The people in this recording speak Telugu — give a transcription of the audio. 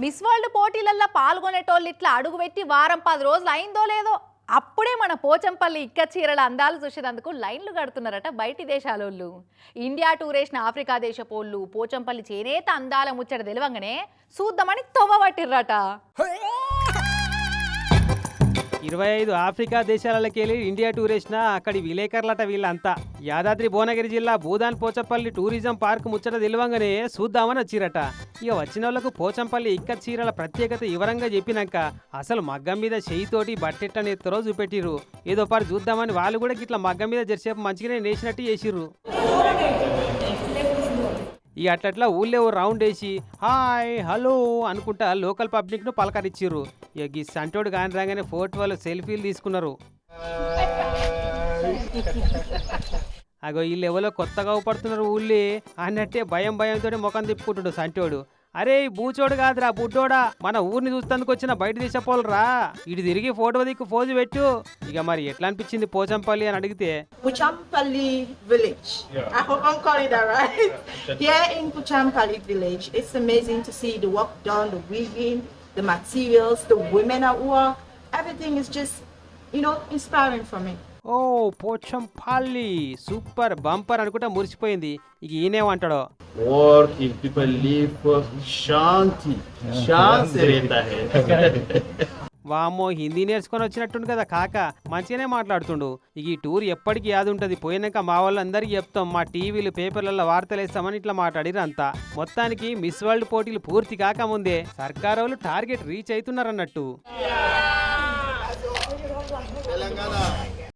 మిస్ వరల్డ్ పోటీలల్లో పాల్గొనేటోళ్ళు ఇట్లా అడుగు పెట్టి వారం 10 రోజులు అయిందో లేదో అప్పుడే మన పోచంపల్లి ఇక్క చీరల అందాలు చూసేందుకు లైన్లు కడుతున్నారట బయటి దేశాలోళ్ళు. ఇండియా టూరేషన్ ఆఫ్రికా దేశపోళ్ళు పోచంపల్లి చేనేత అందాల ముచ్చట తెలివంగానే చూద్దామని తొవ్వబట్టిర్రట. 25 ఆఫ్రికా దేశాలకి వెళ్ళి ఇండియా టూరేషన్ అక్కడి విలేకరులట వీళ్ళంతా. యాదాద్రి భువనగిరి జిల్లా భూదాన్ పోచంపల్లి టూరిజం పార్క్ ముచ్చట తెలివంగానే చూద్దామని వచ్చిరట. ఇక వచ్చిన వాళ్ళకు పోచంపల్లి ఇక్క చీరల ప్రత్యేకత వివరంగా చెప్పినాక అసలు మగ్గం మీద చెయ్యితోటి బట్టెట్టని ఎత్తరో చూపెట్టిర్రు. ఏదో పాటు చూద్దామని వాళ్ళు కూడా ఇట్లా మగ్గం మీద జరిసేపు మంచిగానే నేసినట్టు చేసిర్రు. ఇక అట్లట్లా ఊళ్ళో రౌండ్ వేసి హాయ్ హలో అనుకుంటా లోకల్ పబ్లిక్ను పలకరిచ్చిర్రు. ఇక ఈ సంటోడు కాని రాగానే ఫోటోలు సెల్ఫీలు తీసుకున్నారు. అగో వీళ్ళు ఎవరో కొత్తగా ఊపడుతున్నారు ఊళ్ళే అన్నట్టే భయంతో ముఖం తిప్పుకుంటుడు సంటోడు. అరే బూచోడు కాదురా బుడ్డోడా, మన ఊరిని చూస్తందుకు వచ్చిన బయట దేశపోలరా, ఇటు తిరిగి ఫోటో దిక్కు పోజు పెట్టు. ఇక మరి ఎట్లా అనిపించింది పోచంపల్లి అని అడిగితే Puchampalli village. I hope I'm calling that right. Here in Puchampalli village, it's amazing to see the work done, the weaving, the materials, the women at work. Everything is just, inspiring for me. ఓ పోచంపల్లి సూపర్ బంపర్ అనుకుంటా మురిసిపోయింది. ఇక ఈయనేమంటాడో और if people live शांति से रहता है. వామ్మో హిందీ నేర్చుకొని వచ్చినట్టుండు కదా కాక, మంచిగానే మాట్లాడుతుండు. ఇక ఈ టూర్ ఎప్పటికీ యాది ఉంటుంది. పోయినాక మా వాళ్ళందరికీ చెప్తాం, మా టీవీలు పేపర్లలో వార్తలు వేస్తామని ఇట్లా మాట్లాడిరు అంతా. మొత్తానికి మిస్ వరల్డ్ పోటీలు పూర్తి కాకముందే సర్కారు వాళ్ళు టార్గెట్ రీచ్ అవుతున్నారన్నట్టు.